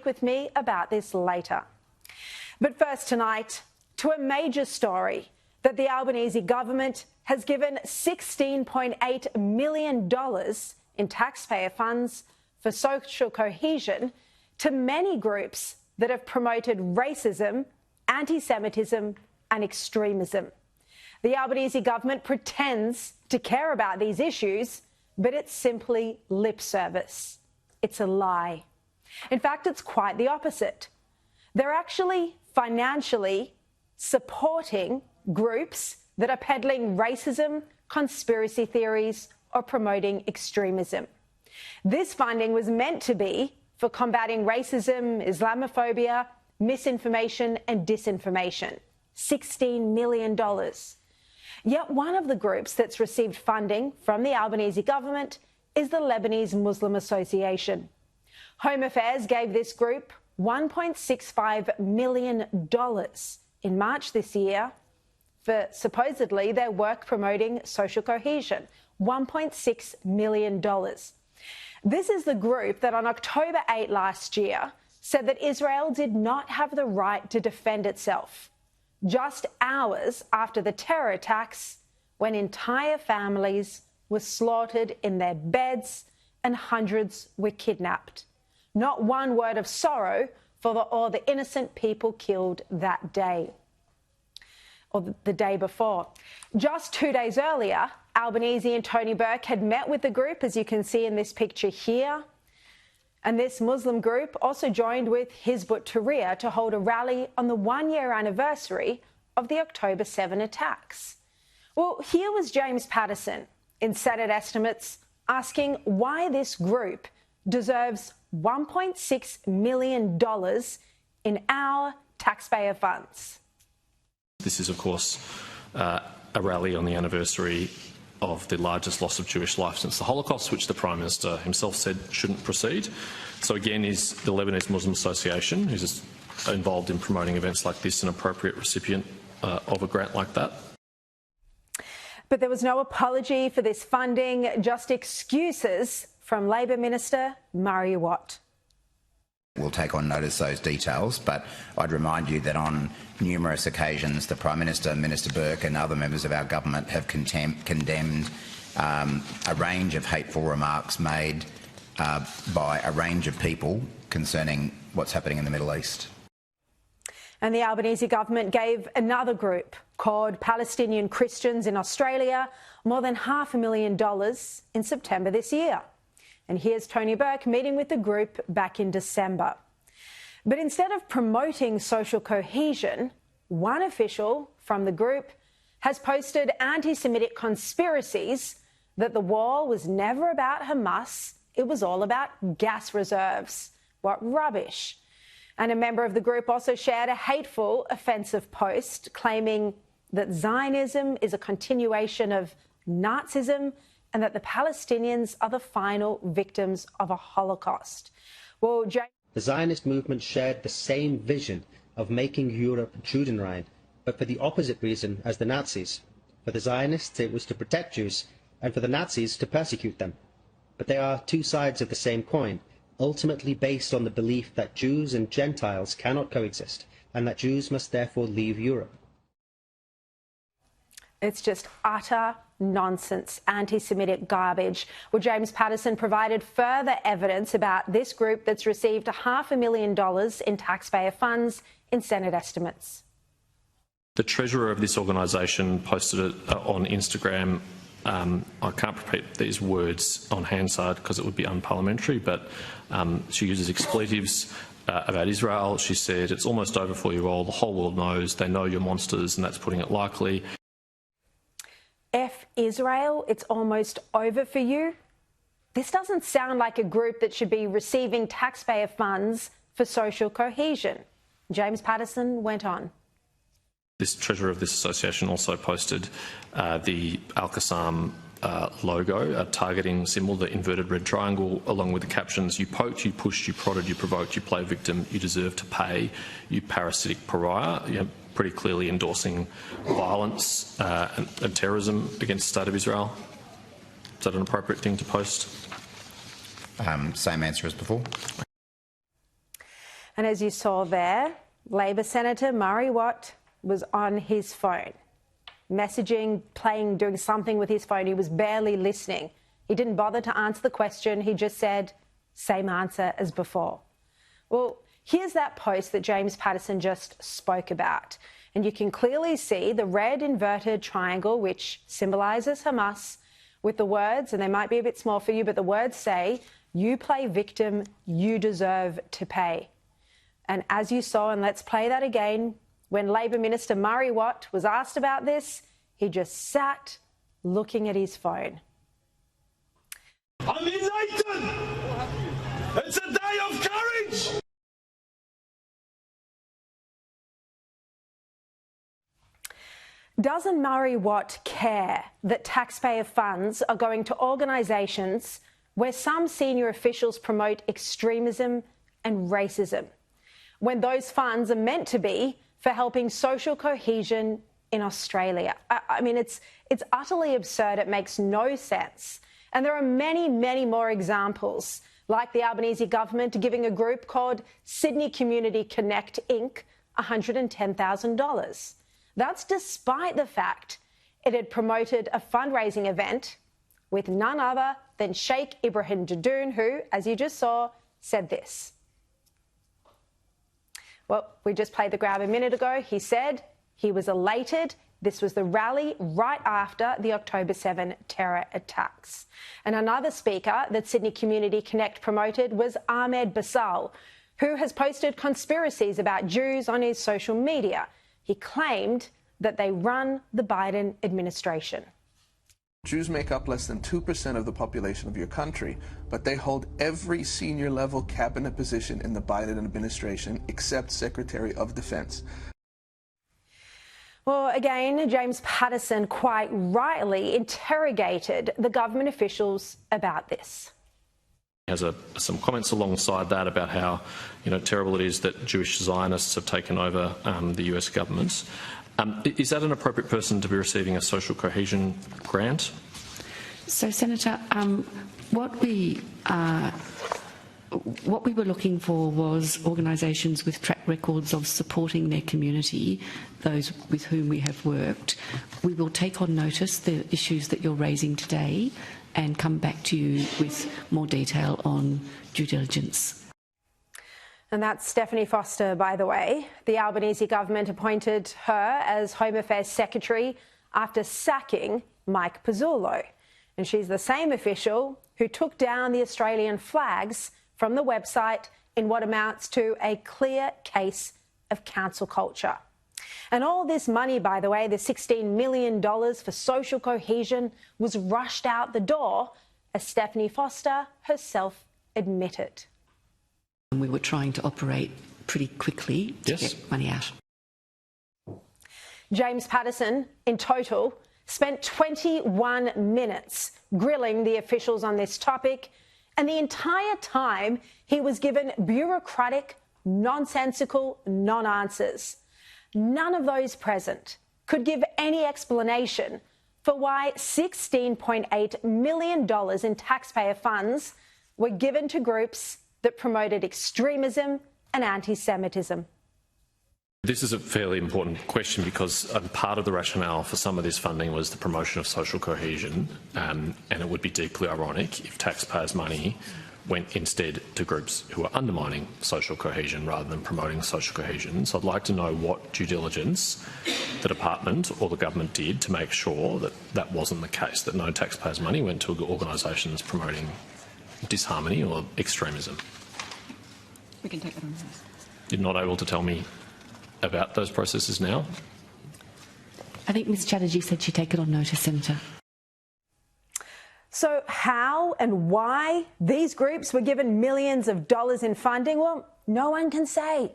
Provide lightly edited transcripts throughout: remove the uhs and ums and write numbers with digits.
with me about this later. But first tonight, to a major story that the Albanese government has given $16.8 million in taxpayer funds for social cohesion to many groups that have promoted racism, anti-Semitism and extremism. The Albanese government pretends to care about these issues, but it's simply lip service. It's a lie. In fact, it's quite the opposite. They're actually financially supporting groups that are peddling racism, conspiracy theories or promoting extremism. This funding was meant to be for combating racism, Islamophobia, misinformation and disinformation. $16 million. Yet one of the groups that's received funding from the Albanese government is the Lebanese Muslim Association. Home Affairs gave this group $1.65 million in March this year for supposedly their work promoting social cohesion. $1.6 million. This is the group that on October 8 last year said that Israel did not have the right to defend itself, just hours after the terror attacks when entire families were slaughtered in their beds and hundreds were kidnapped. Not one word of sorrow for all the innocent people killed that day or the day before. Just 2 days earlier, Albanese and Tony Burke had met with the group, as you can see in this picture here. And this Muslim group also joined with Hizb ut-Tahrir to hold a rally on the one-year anniversary of the October 7 attacks. Well, here was James Patterson in Senate estimates asking why this group deserves $1.6 million in our taxpayer funds. This is, of course, a rally on the anniversary of the largest loss of Jewish life since the Holocaust, which the Prime Minister himself said shouldn't proceed. So again, is the Lebanese Muslim Association, who's involved in promoting events like this, an appropriate recipient of a grant like that? But there was no apology for this funding, just excuses from Labor Minister Murray Watt. We'll take on notice those details, but I'd remind you that on numerous occasions the Prime Minister, Minister Burke and other members of our government have condemned a range of hateful remarks made by a range of people concerning what's happening in the Middle East. And the Albanese government gave another group called Palestinian Christians in Australia more than $500,000 in September this year. And here's Tony Burke meeting with the group back in December. But instead of promoting social cohesion, one official from the group has posted anti-Semitic conspiracies that the war was never about Hamas, it was all about gas reserves. What rubbish. And a member of the group also shared a hateful, offensive post claiming that Zionism is a continuation of Nazism and that the Palestinians are the final victims of a Holocaust. Well, the Zionist movement shared the same vision of making Europe Judenrein, but for the opposite reason as the Nazis. For the Zionists, it was to protect Jews, and for the Nazis, to persecute them. But they are two sides of the same coin, ultimately based on the belief that Jews and Gentiles cannot coexist, and that Jews must therefore leave Europe. It's just utter nonsense, anti-Semitic garbage. Well, James Patterson provided further evidence about this group that's received $500,000 in taxpayer funds in Senate estimates. The treasurer of this organisation posted it on Instagram. I can't repeat these words on Hansard because it would be unparliamentary, but she uses expletives about Israel. She said, "It's almost over for you all. The whole world knows. They know you're monsters," and that's putting it lightly. F Israel, it's almost over for you. This doesn't sound like a group that should be receiving taxpayer funds for social cohesion. James Patterson went on. This treasurer of this association also posted the Al-Qassam logo, a targeting symbol, the inverted red triangle, along with the captions, "You poked, you pushed, you prodded, you provoked, you play victim, you deserve to pay, you parasitic pariah." You know, pretty clearly endorsing violence and terrorism against the State of Israel. Is that an appropriate thing to post? Same answer as before. And as you saw there, Labor Senator Murray Watt was on his phone, messaging, playing, doing something with his phone. He was barely listening. He didn't bother to answer the question. He just said, same answer as before. Well, here's that post that James Paterson just spoke about. And you can clearly see the red inverted triangle, which symbolises Hamas, with the words, and they might be a bit small for you, but the words say, you play victim, you deserve to pay. And as you saw, and let's play that again, when Labor Minister Murray Watt was asked about this, he just sat looking at his phone. I'm elated! It's a day of courage! Doesn't Murray Watt care that taxpayer funds are going to organisations where some senior officials promote extremism and racism, when those funds are meant to be for helping social cohesion in Australia? I mean, it's utterly absurd. It makes no sense. And there are many, many more examples, like the Albanese government giving a group called Sydney Community Connect Inc. $110,000. That's despite the fact it had promoted a fundraising event with none other than Sheikh Ibrahim Jaddoon, who, as you just saw, said this. Well, we just played the grab a minute ago. He said he was elated. This was the rally right after the October 7 terror attacks. And another speaker that Sydney Community Connect promoted was Ahmed Basal, who has posted conspiracies about Jews on his social media. He claimed that they run the Biden administration. Jews make up less than 2% of the population of your country, but they hold every senior level cabinet position in the Biden administration except Secretary of Defense. Well, again, James Paterson quite rightly interrogated the government officials about this. He has some comments alongside that about how terrible it is that Jewish Zionists have taken over the US government. Is that an appropriate person to be receiving a social cohesion grant? So, Senator, what we were looking for was organisations with track records of supporting their community, those with whom we have worked. We will take on notice the issues that you're raising today and come back to you with more detail on due diligence. And that's Stephanie Foster, by the way. The Albanese government appointed her as Home Affairs Secretary after sacking Mike Pizzullo. And she's the same official who took down the Australian flags from the website in what amounts to a clear case of cancel culture. And all this money, by the way, the $16 million for social cohesion, was rushed out the door, as Stephanie Foster herself admitted. And we were trying to operate pretty quickly to get money out. James Paterson, in total, spent 21 minutes grilling the officials on this topic, and the entire time he was given bureaucratic, nonsensical non-answers. None of those present could give any explanation for why $16.8 million in taxpayer funds were given to groups that promoted extremism and anti-Semitism. This is a fairly important question because part of the rationale for some of this funding was the promotion of social cohesion, and it would be deeply ironic if taxpayers' money went instead to groups who are undermining social cohesion rather than promoting social cohesion. So I'd like to know what due diligence the department or the government did to make sure that that wasn't the case, that no taxpayers' money went to organisations promoting disharmony or extremism. We can take that on notice. You're not able to tell me about those processes now? I think Ms Chatterjee said she'd take it on notice, Senator. So how and why these groups were given millions of dollars in funding? Well, no one can say.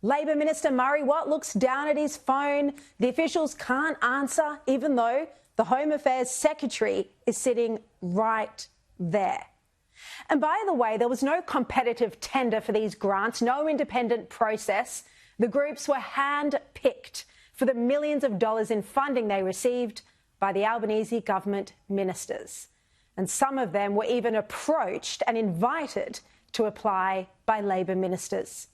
Labor Minister Murray Watt looks down at his phone. The officials can't answer, even though the Home Affairs Secretary is sitting right there. And by the way, there was no competitive tender for these grants, no independent process. The groups were hand-picked for the millions of dollars in funding they received by the Albanese government ministers. And some of them were even approached and invited to apply by Labor ministers.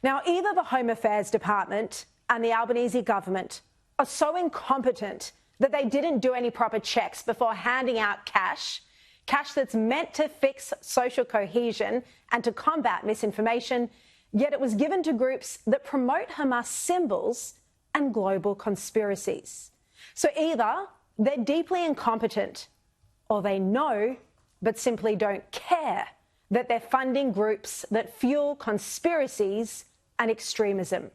Now, either the Home Affairs Department and the Albanese government are so incompetent that they didn't do any proper checks before handing out cash that's meant to fix social cohesion and to combat misinformation, yet it was given to groups that promote Hamas symbols and global conspiracies. So either they're deeply incompetent or they know but simply don't care that they're funding groups that fuel conspiracies and extremism.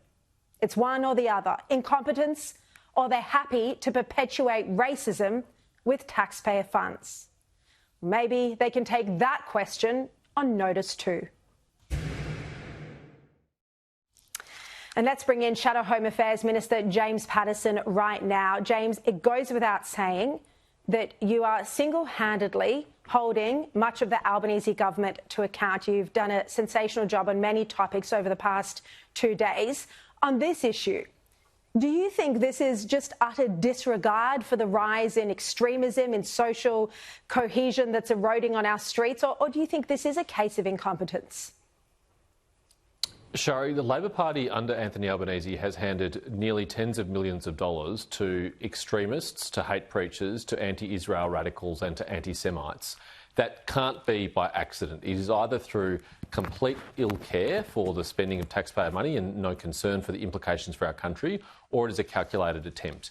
It's one or the other, incompetence, or they're happy to perpetuate racism with taxpayer funds. Maybe they can take that question on notice too. And let's bring in Shadow Home Affairs Minister James Paterson right now. James, it goes without saying that you are single-handedly holding much of the Albanese government to account. You've done a sensational job on many topics over the past 2 days. On this issue, do you think this is just utter disregard for the rise in extremism, in social cohesion that's eroding on our streets, or do you think this is a case of incompetence? Shari, the Labor Party under Anthony Albanese has handed nearly tens of millions of dollars to extremists, to hate preachers, to anti-Israel radicals and to anti-Semites. That can't be by accident. It is either through complete ill care for the spending of taxpayer money and no concern for the implications for our country, or it is a calculated attempt.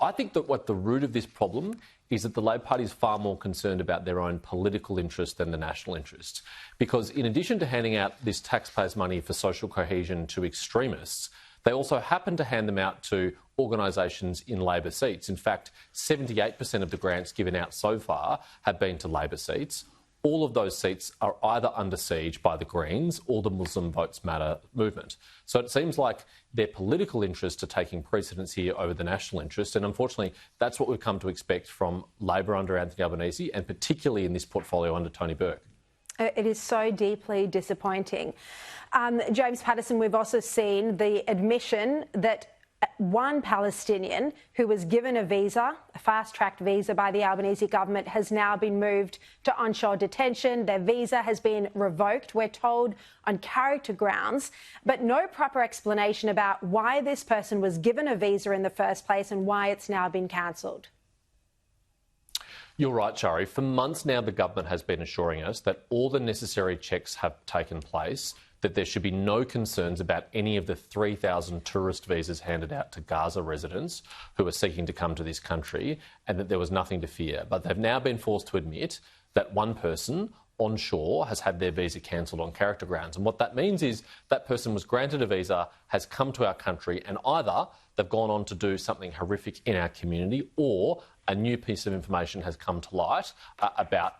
I think that what the root of this problem is that the Labor Party is far more concerned about their own political interest than the national interest. Because in addition to handing out this taxpayers' money for social cohesion to extremists, they also happen to hand them out to organisations in Labor seats. In fact, 78% of the grants given out so far have been to Labor seats. All of those seats are either under siege by the Greens or the Muslim Votes Matter movement. So it seems like their political interests are taking precedence here over the national interest, and unfortunately that's what we've come to expect from Labor under Anthony Albanese, and particularly in this portfolio under Tony Burke. It is so deeply disappointing. James Paterson, we've also seen the admission that one Palestinian who was given a visa, a fast-tracked visa by the Albanese government, has now been moved to onshore detention. Their visa has been revoked, we're told, on character grounds, but no proper explanation about why this person was given a visa in the first place and why it's now been cancelled. You're right, Shari. For months now, the government has been assuring us that all the necessary checks have taken place, that there should be no concerns about any of the 3,000 tourist visas handed out to Gaza residents who are seeking to come to this country, and that there was nothing to fear. But they've now been forced to admit that one person onshore has had their visa cancelled on character grounds. And what that means is that person was granted a visa, has come to our country, and either they've gone on to do something horrific in our community, or a new piece of information has come to light about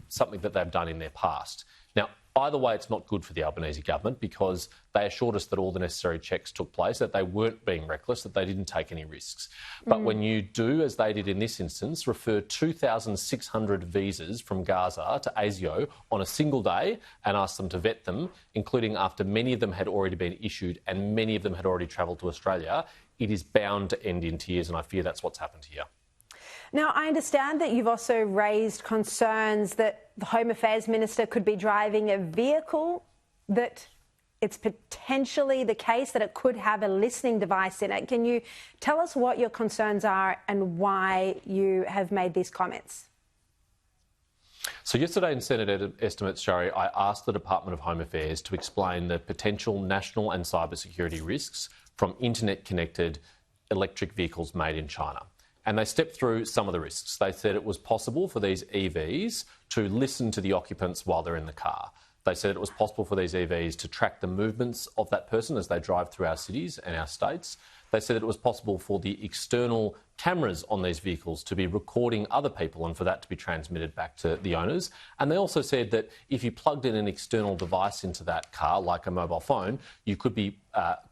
something that they've done in their past. Now, either way, it's not good for the Albanese government, because they assured us that all the necessary checks took place, that they weren't being reckless, that they didn't take any risks. But when you do, as they did in this instance, refer 2,600 visas from Gaza to ASIO on a single day and ask them to vet them, including after many of them had already been issued and many of them had already travelled to Australia, it is bound to end in tears, and I fear that's what's happened here. Now, I understand that you've also raised concerns that the Home Affairs Minister could be driving a vehicle, that it's potentially the case that it could have a listening device in it. Can you tell us what your concerns are and why you have made these comments? So yesterday in Senate estimates, Shari, I asked the Department of Home Affairs to explain the potential national and cybersecurity risks from internet-connected electric vehicles made in China. And they stepped through some of the risks. They said it was possible for these EVs to listen to the occupants while they're in the car. They said it was possible for these EVs to track the movements of that person as they drive through our cities and our states. They said it was possible for the external cameras on these vehicles to be recording other people and for that to be transmitted back to the owners. And they also said that if you plugged in an external device into that car, like a mobile phone, you could be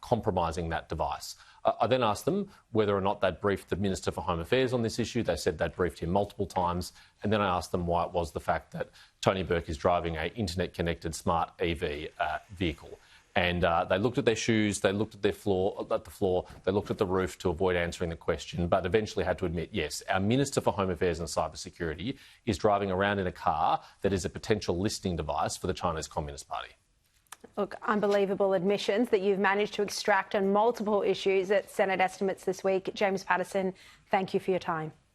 compromising that device. I then asked them whether or not they'd briefed the Minister for Home Affairs on this issue. They said they'd briefed him multiple times. And then I asked them why it was the fact that Tony Burke is driving an internet-connected smart EV vehicle. And they looked at their shoes, they looked at the floor, they looked at the roof to avoid answering the question, but eventually had to admit, yes, our Minister for Home Affairs and Cybersecurity is driving around in a car that is a potential listening device for the Chinese Communist Party. Look, unbelievable admissions that you've managed to extract on multiple issues at Senate estimates this week. James Patterson, thank you for your time.